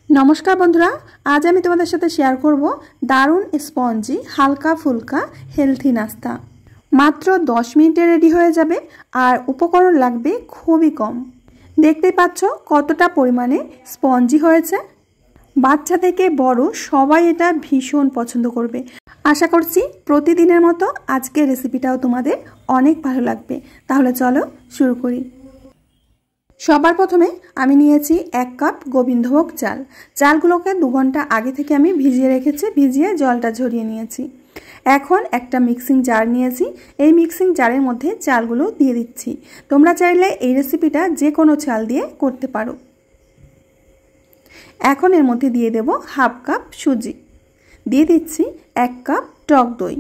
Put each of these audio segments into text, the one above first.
नमस्कार बंधुरा आज आमी तोमादेर साथे शेयर करब दारुण स्पंजी हालका फुलका हेल्थी नास्ता। मात्र 10 मिनिटे रेडी हो जाबे और उपकरण लागबे खूबई कम। देखते पाচ্ছো कतटा परिमाणे स्पंजी होयेछे। बाच्चा थेके बड़ो सबाई एटा भीषण पछंद करबे। आशा करछि प्रतिदिनेर मतो आजकेर रेसिपिटाओ तोमादेर अनेक भालो लागबे। ताहले चलो शुरू करी। सबार प्रथमे आमी नियेछि 1 कप गोविंदभोग चाल। चालगुलोके 2 घंटा आगे थेके आमी भिजिए रेखेछि, भिजिए जलटा झरिए नियेछि। एखन एकटा मिक्सिंग जार नियेछि, एई मिक्सिंग जारेर मধ্যে चालगुलो दिए दिচ্ছি। তোমরা চাইলে এই রেসিপিটা যে কোনো চাল দিয়ে করতে পারো। এখন এর মধ্যে দিয়ে দেব হাফ কাপ সুজি, দিয়ে দিচ্ছি 1 কাপ টক দই।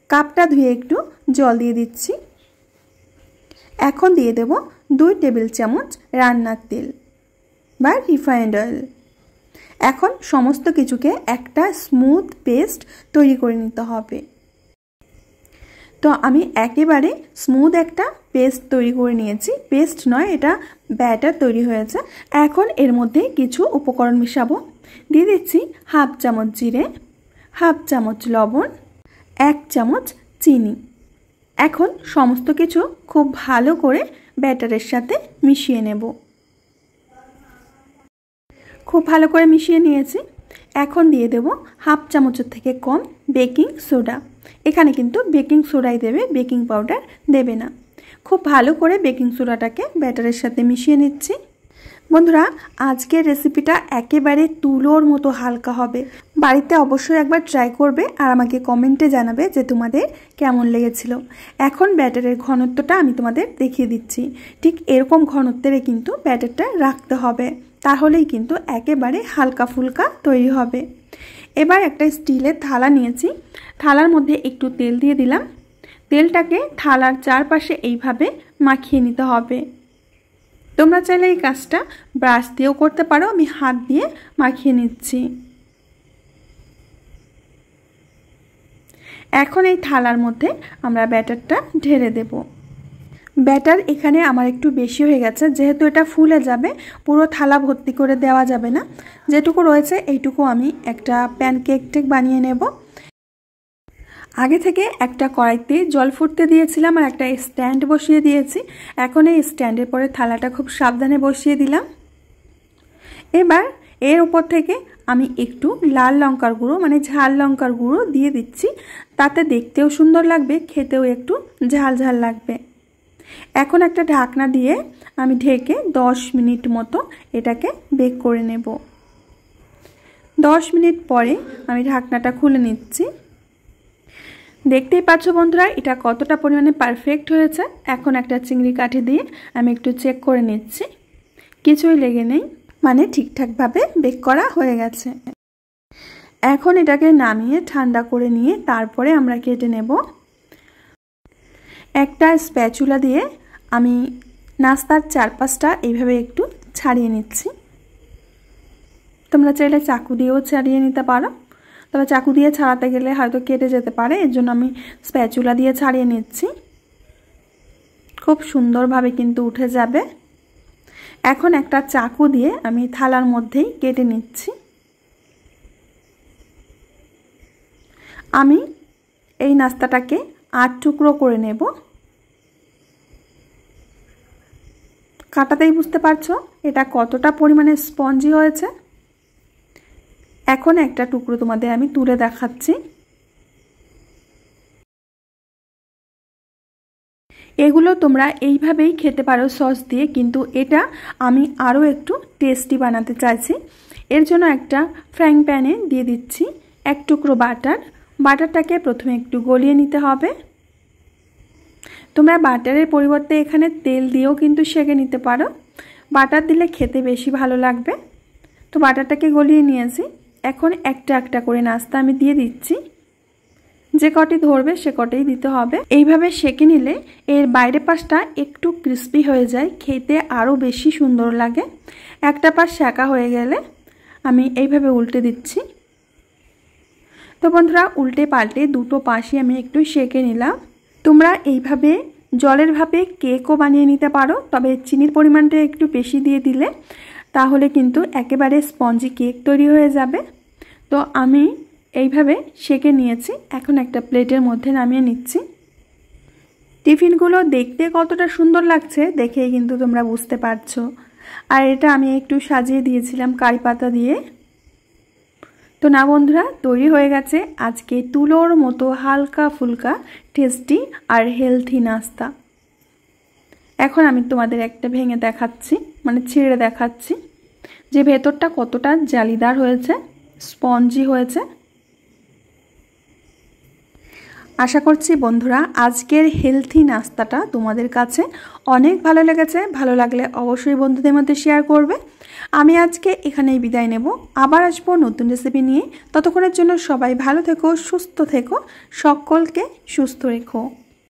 কাপটা ধুয়ে একটু জল দিয়ে দিচ্ছি। এখন দিয়ে দেব 2 টেবিল চামচ রান্নার তেল বা রিফাইন্ড অয়েল। এখন সমস্ত কিছুকে একটা স্মুথ পেস্ট তৈরি করে নিতে হবে। তো আমি একেবারে স্মুথ একটা পেস্ট তৈরি করে নিয়েছি। পেস্ট নয়, এটা ব্যাটার তৈরি হয়েছে। এখন এর মধ্যে কিছু উপকরণ মিশাবো। দিয়ে দিচ্ছি হাফ চামচ জিরে, হাফ চামচ লবণ, 1 চামচ চিনি। এখন সমস্ত কিছু খুব ভালো করে ব্যাটারের সাথে মিশিয়ে নেব। খুব ভালো করে মিশিয়ে নিয়েছি। এখন দিয়ে দেব হাফ চামচের থেকে কম বেকিং সোডা। এখানে কিন্তু বেকিং সোডাই দেবে, বেকিং পাউডার দেবে না। খুব ভালো করে বেকিং সোডাটাকে ব্যাটারের সাথে মিশিয়ে নিচ্ছি। বন্ধুরা আজকের রেসিপিটা একেবারে তুলোর মতো হালকা হবে। বাড়িতে অবশ্যই একবার ট্রাই করবে আর আমাকে কমেন্টে জানাবে যে তোমাদের কেমন লেগেছিল। এখন ব্যাটারের ঘনত্বটা আমি তোমাদের দেখিয়ে দিচ্ছি। ঠিক এরকম ঘনত্বের কিন্তু ব্যাটারটা রাখতে হবে, তাহলেই কিন্তু একেবারে হালকা ফুলকা তৈরি হবে। এবার একটা স্টিলের থালা নিয়েছি, থালার মধ্যে একটু তেল দিয়ে দিলাম। তেলটাকে থালার চারপাশে এইভাবে মাখিয়ে নিতে হবে। তোমরা চাইলে এই কাজটা ব্রাশ দিয়েও করতে পারো, আমি হাত দিয়ে মাখিয়ে নিচ্ছি। এখন এই থালার মধ্যে আমরা ব্যাটারটা ঢেলে দেব। ব্যাটার এখানে আমার একটু বেশি হয়ে গেছে, যেহেতু এটা ফুলে যাবে পুরো থালা ভর্তি করে দেওয়া যাবে না। যেটুকু রয়েছে এইটুকু আমি একটা প্যানকেক বানিয়ে নেব। আগে থেকে একটা কড়াইতে জল ফুটতে দিয়েছিলাম আর একটা স্ট্যান্ড বসিয়ে দিয়েছি। এখন এই স্ট্যান্ডের পরে থালাটা খুব সাবধানে বসিয়ে দিলাম। এবার এর উপর থেকে আমি একটু লাল লঙ্কার গুঁড়ো মানে ঝাল লঙ্কার গুঁড়ো দিয়ে দিচ্ছি। তাতে দেখতেও সুন্দর লাগবে, খেতেও একটু ঝাল ঝাল লাগবে। এখন একটা ঢাকনা দিয়ে আমি ঢেকে 10 মিনিট মতো এটাকে বেক করে নেব। 10 মিনিট পরে আমি ঢাকনাটা খুলে নিচ্ছি। দেখতেই পাচ্ছ বন্ধুরা এটা কতটা পরিমাণে পারফেক্ট হয়েছে। এখন একটা চিংড়ি কাঠি দিয়ে আমি একটু চেক করে নিচ্ছি, কিছুই লেগে নেই, মানে ঠিকঠাকভাবে বেক করা হয়ে গেছে। এখন এটাকে নামিয়ে ঠান্ডা করে নিয়ে তারপরে আমরা কেটে নেব। একটা স্প্যাচুলা দিয়ে আমি নাস্তার চারপাশটা এইভাবে একটু ছাড়িয়ে নিচ্ছি। তোমরা চাইলে চাকু দিয়েও ছাড়িয়ে নিতে পারো, তবে চাকু দিয়ে ছাড়াতে গেলে হয়তো কেটে যেতে পারে, এর জন্য আমি স্প্যাচুলা দিয়ে ছাড়িয়ে নিচ্ছি। খুব সুন্দরভাবে কিন্তু উঠে যাবে। এখন একটা চাকু দিয়ে আমি থালার মধ্যেই কেটে নিচ্ছি। আমি এই নাস্তাটাকে 8 টুকরো করে নেব। কাটাতেই বুঝতে পারছো এটা কতটা পরিমাণে স্পঞ্জি হয়েছে। এখন একটা টুকরো তোমাদের আমি তুলে দেখাচ্ছি। এগুলো তোমরা এইভাবেই খেতে পারো সস দিয়ে, কিন্তু এটা আমি আরও একটু টেস্টি বানাতে চাইছি। এর জন্য একটা ফ্রাইং প্যানে দিয়ে দিচ্ছি 1 টুকরো বাটার। বাটারটাকে প্রথমে একটু গলিয়ে নিতে হবে। তোমরা বাটারের পরিবর্তে এখানে তেল দিয়েও কিন্তু সেঁকে নিতে পারো। বাটার দিলে খেতে বেশি ভালো লাগবে। তো বাটারটাকে গলিয়ে নিয়েছি। এখন একটা একটা করে নাস্তা আমি দিয়ে দিচ্ছি। যে কটি ধরবে সে কটিই দিতে হবে। এইভাবে সেঁকে নিলে এর বাইরের পাশটা একটু ক্রিস্পি হয়ে যায়, খেতে আরও বেশি সুন্দর লাগে। একটা পাশ সেঁকা হয়ে গেলে আমি এইভাবে উল্টে দিচ্ছি। তো বন্ধুরা উল্টে পাল্টে দুটো পাশই আমি একটু সেঁকে নিলাম। তোমরা এইভাবে জলের ভাপে কেকও বানিয়ে নিতে পারো, তবে চিনির পরিমাণটা একটু বেশি দিয়ে দিলে তাহলে কিন্তু একেবারে স্পঞ্জি কেক তৈরি হয়ে যাবে। তো আমি এইভাবে সেঁকে নিয়েছি, এখন একটা প্লেটের মধ্যে নামিয়ে নিচ্ছি। টিফিনগুলো দেখতে কতটা সুন্দর লাগছে দেখেই কিন্তু তোমরা বুঝতে পারছো। আর এটা আমি একটু সাজিয়ে দিয়েছিলাম কারি পাতা দিয়ে। তো না বন্ধুরা, তৈরি হয়ে গেছে আজকে তুলোর মতো হালকা ফুলকা টেস্টি আর হেলথি নাস্তা। এখন আমি তোমাদের একটা ভেঙে দেখাচ্ছি, মানে ছিঁড়ে দেখাচ্ছি যে ভেতরটা কতটা জালিদার হয়েছে, স্পঞ্জি হয়েছে। আশা করছি বন্ধুরা আজকের হেলথি নাস্তাটা তোমাদের কাছে অনেক ভালো লেগেছে। ভালো লাগলে অবশ্যই বন্ধুদের মধ্যে শেয়ার করবে। আমি আজকে এখানেই বিদায় নেব, আবার আসবো নতুন রেসিপি নিয়ে। ততক্ষণের জন্য সবাই ভালো থেকো, সুস্থ থেকো, সকলকে সুস্থ রেখো।